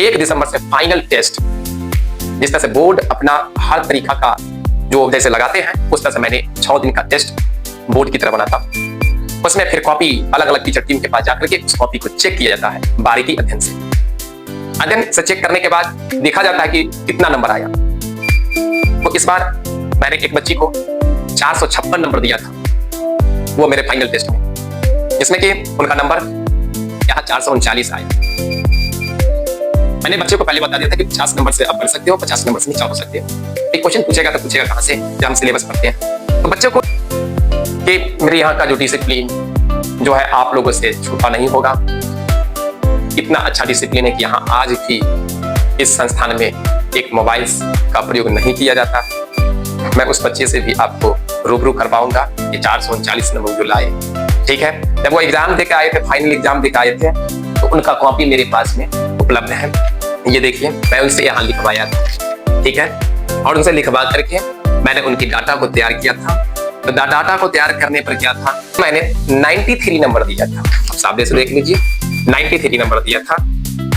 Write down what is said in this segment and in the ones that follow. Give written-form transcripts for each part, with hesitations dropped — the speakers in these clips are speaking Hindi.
1 दिसंबर से फाइनल टेस्ट, जिस तरह से बोर्ड अपना हर तरीका का जो जैसे लगाते हैं उस तरह से मैंने 6 दिन का टेस्ट बोर्ड की तरह बना था। उसमें फिर कॉपी अलग अलग टीचर टीम के पास जाकर के उस कॉपी को चेक किया जाता है बारीकी अध्ययन से। अध्ययन से चेक करने के बाद देखा जाता है कि कितना नंबर आया। तो इस बार मैंने एक बच्ची को 456 नंबर दिया था वो मेरे फाइनल टेस्ट में, जिसमें कि उनका नंबर यहाँ 439 आया। मैंने बच्चे को पहले बता दिया था कि 50 नंबर से आप बढ़ सकते हो, 50 नंबर से नीचे हो सकते हो। एक क्वेश्चन पूछेगा तो पूछेगा कहाँ से, जब हम सिलेबस पढ़ते हैं। तो बच्चों को कि मेरे यहाँ का जो डिसिप्लिन जो है आप लोगों से छूटा नहीं होगा। इतना अच्छा डिसिप्लिन है कि यहाँ आज भी इस संस्थान में एक मोबाइल का प्रयोग नहीं किया जाता। मैं उस बच्चे से भी आपको रूबरू करवाऊंगा कि 439 नंबर जो लाए, ठीक है। जब वो एग्जाम देकर आए थे, फाइनल एग्जाम देकर आए थे, तो उनका कॉपी मेरे पास में उपलब्ध है। ये देखिए, मैं उनसे यहाँ लिखवाया था, ठीक है। और उनसे लिखवा करके मैंने उनकी डाटा को तैयार किया था। तो डाटा को तैयार करने पर क्या था, मैंने 93 नंबर दिया था। आप सामने से देख लीजिए, 93 नंबर दिया था।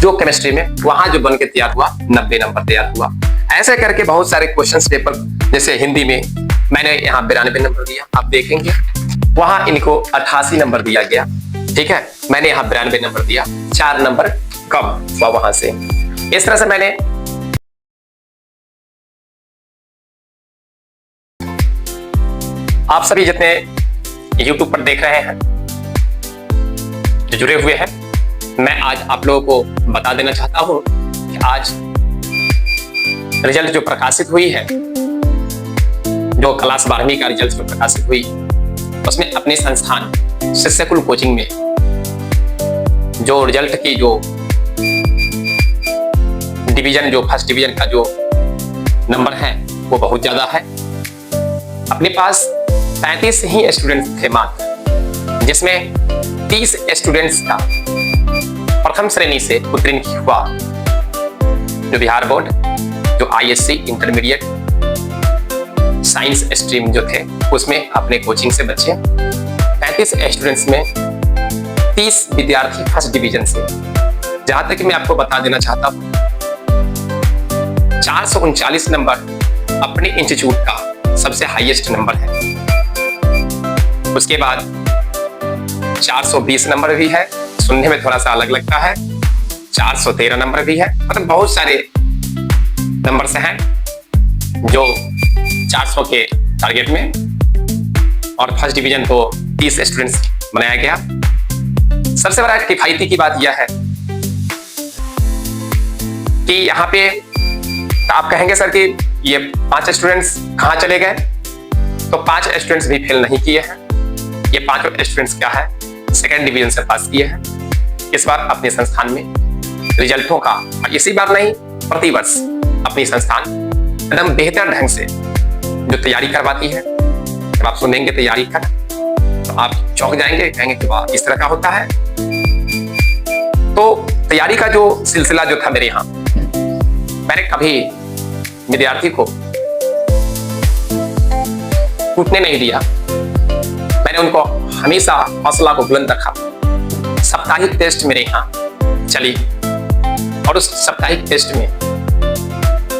जो केमिस्ट्री में वहां जो बन के तैयार हुआ 90 नंबर तैयार हुआ। ऐसे करके बहुत सारे क्वेश्चंस पेपर, जैसे हिंदी में मैंने यहाँ 92 नंबर दिया, आप देखेंगे वहां इनको 88 नंबर दिया गया, ठीक है। मैंने यहाँ 92 नंबर दिया, 4 नंबर कम हुआ वहां से। इस तरह से मैंने आप सभी जितने YouTube पर देख रहे हैं, जो जुड़े हुए हैं, मैं आज आप लोगों को बता देना चाहता हूं कि आज रिजल्ट जो प्रकाशित हुई है, जो क्लास 12वीं का रिजल्ट जो प्रकाशित हुई, उसमें अपने संस्थान शिष्यकुल कोचिंग में जो रिजल्ट की जो डिवीजन, जो फर्स्ट डिवीजन का जो नंबर है वो बहुत ज्यादा है। अपने पास 35 ही स्टूडेंट्स थे मात्र, जिसमें 30 स्टूडेंट्स का प्रथम श्रेणी से उत्तीर्ण हुआ। जो बिहार बोर्ड, जो ISC इंटरमीडिएट साइंस स्ट्रीम जो थे, उसमें अपने कोचिंग से बच्चे 35 स्टूडेंट्स में 30 विद्यार्थी फर्स्ट डिवीजन से। जहां तक मैं आपको बता देना चाहता हूं, 439 नंबर अपने इंस्टीट्यूट का सबसे हाईएस्ट नंबर है। उसके बाद 420 नंबर भी है, सुनने में थोड़ा सा अलग लगता है। 413 नंबर भी है, मतलब बहुत सारे नंबर से हैं जो 400 के टारगेट में, और फर्स्ट डिवीजन को 30 स्टूडेंट्स बनाया गया। सबसे बड़ा किफायती की बात यह है कि यहाँ पे आप कहेंगे सर कि ये 5 स्टूडेंट्स कहाँ चले गए, तो 5 स्टूडेंट्स भी फेल नहीं किए हैं। ये 5 स्टूडेंट्स क्या है, सेकेंड डिवीजन से पास किए हैं। इस बार अपने संस्थान में रिजल्टों का, और इसी बार नहीं प्रति वर्ष अपनी संस्थान एकदम बेहतर ढंग से जो तैयारी करवाती है। जब आप सुनेंगे तैयारी कर, तो आप चौंक जाएंगे, कहेंगे कि वाह इस तरह का होता है। तो तैयारी का जो सिलसिला जो था मेरे यहाँ, मैंने कभी विद्यार्थी को टूटने नहीं दिया। मैंने उनको हमेशा हौसला को बुलंद रखा। साप्ताहिक टेस्ट मेरे यहाँ चली, और उस साप्ताहिक टेस्ट में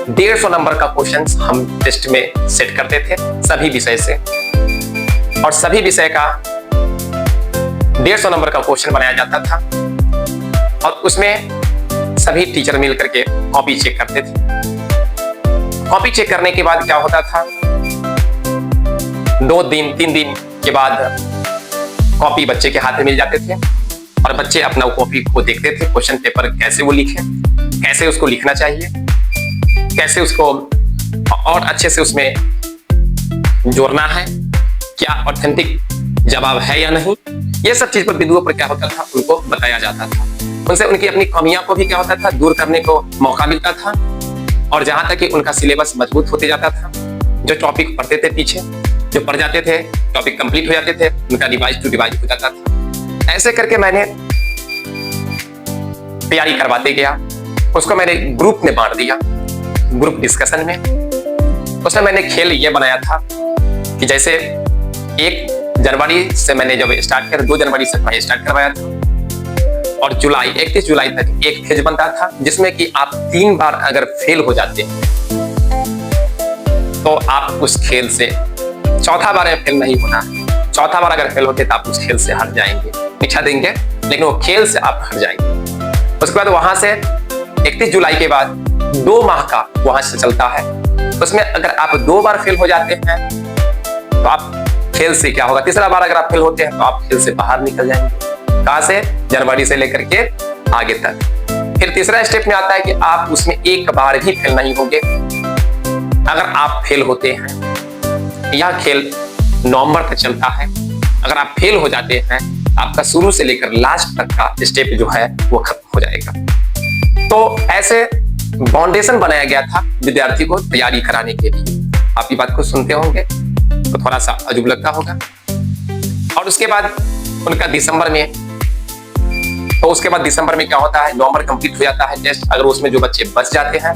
150 नंबर का क्वेश्चन हम टेस्ट में सेट करते थे सभी विषय से, और सभी विषय का 150 नंबर का क्वेश्चन बनाया जाता था। और उसमें सभी टीचर मिल करके कॉपी चेक करते थे। कॉपी चेक करने के बाद क्या होता था, 2 दिन 3 दिन के बाद कॉपी बच्चे के हाथ में मिल जाते थे, और बच्चे अपना कॉपी को देखते थे, क्वेश्चन पेपर कैसे वो लिखे, कैसे उसको लिखना चाहिए, कैसे उसको और अच्छे से उसमें जोड़ना है, क्या ऑथेंटिक जवाब है या नहीं। ये सब चीज पर बिंदुओं पर क्या होता था, उनको बताया जाता था। उनसे उनकी अपनी कमियां को भी क्या होता था, दूर करने को मौका मिलता था। और जहां तक कि उनका सिलेबस मजबूत होते जाता था, जो टॉपिक पढ़ते थे पीछे, जो पढ़ जाते थे, टॉपिक कंप्लीट हो जाते थे, उनका रिवाइज टू रिवाइज हो जाता था। ऐसे करके मैंने तैयारी करवाते गया। उसको मैंने ग्रुप में बांट दिया, ग्रुप डिस्कशन में। उसमें मैंने खेल ये बनाया था कि जैसे 1 जनवरी से मैंने जब स्टार्ट किया, 2 जनवरी से पढ़ाई स्टार्ट करवाया था, और जुलाई 31 जुलाई तक एक फेज बनता था, जिसमें कि आप 3 बार अगर फेल हो जाते हैं तो आप उस खेल से, चौथा बार में फेल नहीं होना है, चौथा बार अगर फेल होते तो आप उस खेल से हट जाएंगे, पीछा देंगे, लेकिन वो खेल से आप हट जाएंगे। उसके बाद वहां से 31 जुलाई के बाद 2 माह का वहां से चलता है। उसमें अगर आप 2 बार फेल हो जाते हैं तो आप खेल से क्या होगा, तीसरा बार अगर आप फेल होते हैं तो आप खेल से बाहर निकल जाएंगे। कहां से? जनवरी से लेकर के आगे तक। फिर तीसरा स्टेप में आता है कि आप उसमें एक बार भी फेल नहीं होंगे। अगर आप फेल होते हैं, यह खेल नवंबर तक चलता है, अगर आप फेल हो जाते हैं, आपका शुरू से लेकर लास्ट तक का स्टेप जो है वो खत्म हो जाएगा। तो ऐसे फाउंडेशन बनाया गया था विद्यार्थी को तैयारी कराने के लिए। आप ये बात को सुनते होंगे तो थोड़ा सा अजूब लगता होगा। और उसके बाद उनका दिसंबर में, तो उसके बाद दिसंबर में क्या होता है, नवंबर कंप्लीट हो जाता है टेस्ट। अगर उसमें जो बच्चे बच जाते हैं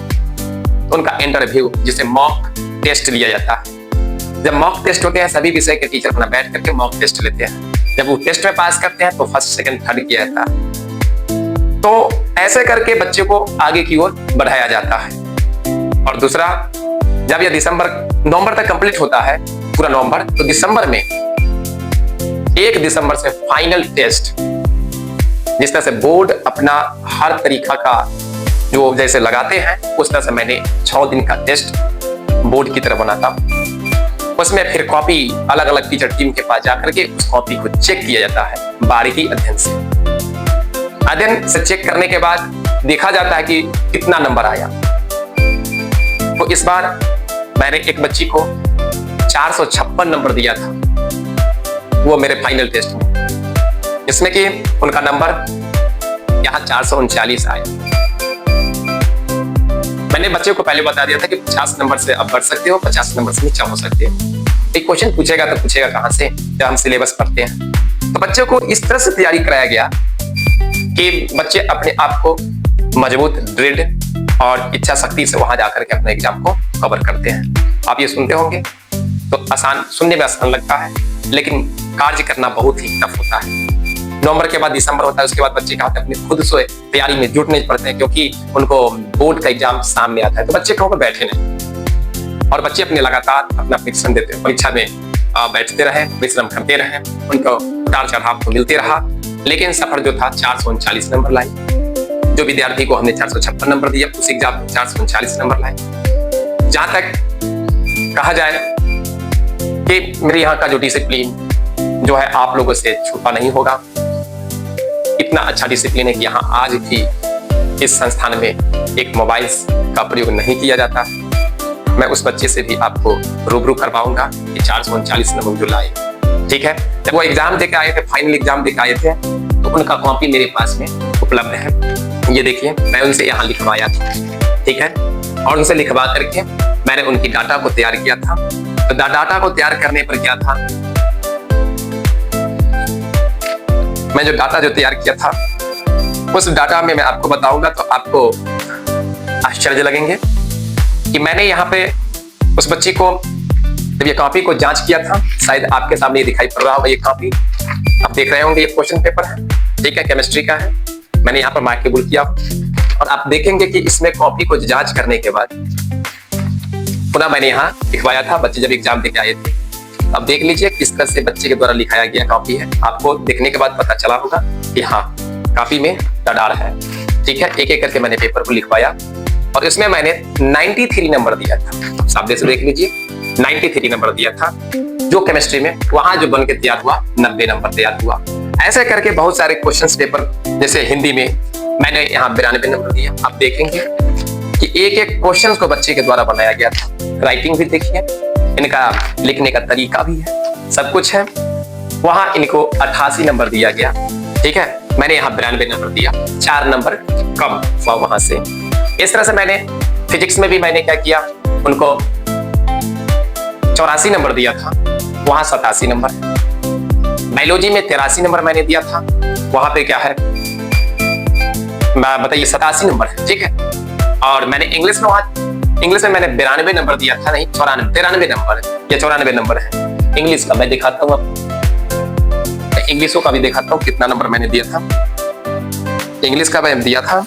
तो उनका इंटरव्यू, जिसे मॉक टेस्ट लिया जाता है। जब मॉक टेस्ट होते हैं, सभी विषय के टीचर अपना बैठ करके मॉक टेस्ट लेते हैं। जब वो टेस्ट में पास करते हैं तो फर्स्ट, सेकंड, थर्ड किया जाता है। तो ऐसे करके बच्चे को आगे की ओर बढ़ाया जाता है। और दूसरा, जब यह नवंबर तक कंप्लीट होता है, पूरा नवंबर, तो दिसंबर में 1 दिसंबर से फाइनल टेस्ट, जिस तरह से बोर्ड अपना हर तरीका का जो जैसे लगाते हैं, उस तरह से मैंने 6 दिन का टेस्ट बोर्ड की तरह बना था। उसमें फिर कॉपी अलग अलग टीचर टीम के पास जाकर के उस कॉपी को चेक किया जाता है बारीकी अध्ययन से। अध्ययन से चेक करने के बाद देखा जाता है कि कितना नंबर आया। तो इस बार मैंने एक बच्ची को 456 नंबर दिया था, वो मेरे फाइनल टेस्ट में, इसमें कि उनका नंबर यहाँ 439 आया। मैंने बच्चे को पहले बता दिया था कि 50 नंबर से आप बढ़ सकते हो, 50 नंबर से नीचे हो सकते हो। एक क्वेश्चन पूछेगा तो पूछेगा कहां से, जब हम सिलेबस पढ़ते हैं। तो बच्चों को इस तरह से तैयारी कराया गया कि बच्चे अपने आप को मजबूत, दृढ़ और इच्छा शक्ति से वहां जाकर के अपने एग्जाम को कवर करते हैं। आप ये सुनते होंगे तो आसान, सुनने में आसान लगता है, लेकिन कार्य करना बहुत ही टफ होता है। नवंबर के बाद दिसंबर होता है, उसके बाद बच्चे क्या होते हैं, अपने खुद से तैयारी में जुटने पड़ते हैं, क्योंकि उनको बोर्ड का एग्जाम सामने आता है। तो बच्चे कहीं पर बैठे नहीं, और बच्चे अपने लगातार अपना परीक्षण देते हैं, परीक्षा में बैठते रहे, परिश्रम करते रहे, उनको उतार चढ़ाव तो मिलते रहा, लेकिन सफर जो था 439 नंबर लाई। जो विद्यार्थी को हमने 456 नंबर दिया, उस एग्जाम में 439 नंबर लाए। जहां तक कहा जाए कि मेरे यहाँ का जो डिसिप्लिन जो है आप लोगों से छुपा नहीं होगा। इतना अच्छा डिसिप्लिन है कि यहाँ आज भी इस संस्थान में एक मोबाइल का प्रयोग नहीं किया जाता। मैं उस बच्चे से भी आपको रूबरू करवाऊंगा कि 439 नंबर जो लाए, ठीक है। जब वो एग्जाम देके आए थे, फाइनल एग्जाम देके आए थे, तो उनका कॉपी मेरे पास में उपलब्ध है। ये देखिए, मैं उनसे यहाँ लिखवाया था, ठीक है। और उनसे लिखवा करके मैंने उनकी डाटा को तैयार किया था। तो डाटा को तैयार करने पर क्या था, मैं जो डाटा जो तैयार किया था, उस डाटा में मैं आपको बताऊंगा तो आपको आश्चर्य लगेंगे कि मैंने यहाँ पे उस बच्ची को जब ये कॉपी को जांच किया था, शायद आपके सामने दिखाई पड़ रहा होगा ये कॉपी, आप देख रहे होंगे, ये क्वेश्चन पेपर है, ठीक है, केमिस्ट्री का है। मैंने यहाँ पर मार्केबल किया और आप देखेंगे कि इसमें कॉपी को जांच करने के बाद पुनः मैंने यहाँ लिखवाया था। बच्चे जब एग्जाम देके आए थे, अब देख लीजिए किस तरह से बच्चे के द्वारा लिखाया गया कॉपी है। आपको देखने के बाद पता चला होगा कि हाँ, कॉपी में डडार है, ठीक है। एक एक करके मैंने पेपर को लिखवाया और इसमें मैंने 93 नंबर दिया था। सामने से देख लीजिए, 93 नंबर दिया था। जो केमिस्ट्री में वहां जो बन के तैयार हुआ 90 नंबर तैयार हुआ। ऐसे करके बहुत सारे क्वेश्चंस पेपर, जैसे हिंदी में मैंने यहाँ 92 नंबर दिया। आप देखेंगे कि एक एक क्वेश्चन को बच्चे के द्वारा बनाया गया था। राइटिंग भी देखिए, इनका लिखने का तरीका भी है, सब कुछ है। वहां इनको 88 नंबर दिया गया, ठीक है। मैंने यहाँ 92 नंबर दिया, 4 नंबर कम हुआ वहां से। इस तरह से मैंने फिजिक्स में भी मैंने क्या किया, उनको 84 नंबर दिया था, वहां 87 नंबर। बायोलॉजी में 83 नंबर मैंने दिया था, वहां पे क्या है, बताइए 87 नंबर है, ठीक है। और मैंने इंग्लिश में मैंने 92 नंबर दिया था, नहीं 93 नंबर है, या 94 नंबर है। इंग्लिश का मैं दिखाता हूँ आपको, इंग्लिशों का भी दिखाता हूँ कितना नंबर मैंने दिया था। इंग्लिश का मैं दिया था,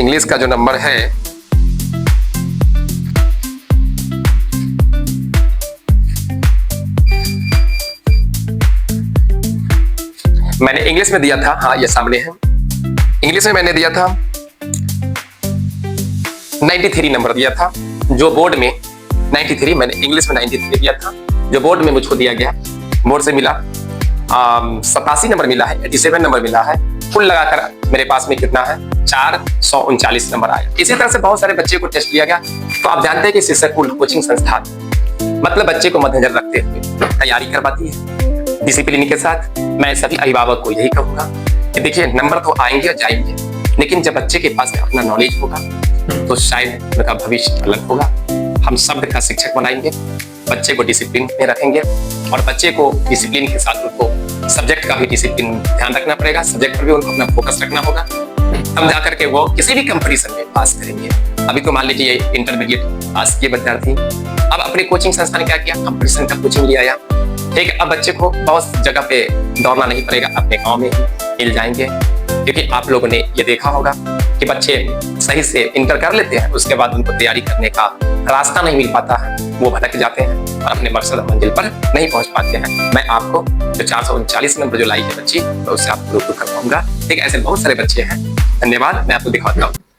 इंग्लिश का जो नंबर है मैंने इंग्लिश में दिया था, हाँ ये सामने है, इंग्लिश में मैंने दिया था 93 नंबर दिया था, जो बोर्ड में 93, मैंने इंग्लिश में 93 दिया था, जो बोर्ड में मुझको दिया गया, बोर्ड से मिला 87 नंबर मिला है, 87 नंबर मिला है, कुल लगाकर मेरे पास में कितना है 439 नंबर आया। इसी तरह से बहुत सारे बच्चे को टेस्ट लिया गया। तो आप जानते हैं कि शिक्षक कुल कोचिंग संस्थान मतलब बच्चे को मद्देनजर रखते हुए तैयारी करवाती है डिसिप्लिन के साथ। मैं सभी अभिभावक को यही कहूंगा कि देखिए नंबर तो आएंगे और जाएंगे, लेकिन जब बच्चे के पास में अपना नॉलेज होगा तो शायद उनका भविष्य अलग होगा। हम शब्द का शिक्षक बनाएंगे, बच्चे को डिसिप्लिन में रखेंगे और बच्चे को डिसिप्लिन के साथ उनको सब्जेक्ट का भी डिसिप्लिन ध्यान रखना पड़ेगा, सब्जेक्ट पर भी उनको अपना फोकस रखना होगा, तब जाकर के वो किसी भी कंपटीशन में पास करेंगे। अभी तो मान लीजिए इंटरमीडिएट पास किए विद्यार्थी, अब अपने कोचिंग संस्थान क्या किया, कंपटीशन का कोचिंग लिया आया। ठीक है, अब बच्चे को बहुत जगह पे दौड़ना नहीं पड़ेगा, अपने गाँव में ही मिल जाएंगे। क्योंकि आप लोगों ने ये देखा होगा कि बच्चे सही से इंटर कर लेते हैं, उसके बाद उनको तैयारी करने का रास्ता नहीं मिल पाता है, वो भटक जाते हैं और अपने मकसद मंजिल पर नहीं पहुंच पाते हैं। मैं आपको जो 439 नंबर जो लाई है बच्ची, तो उससे आपको रूबरू कर पाऊंगा। ठीक है, ऐसे बहुत सारे बच्चे हैं। धन्यवाद, मैं आपको दिखाता हूँ।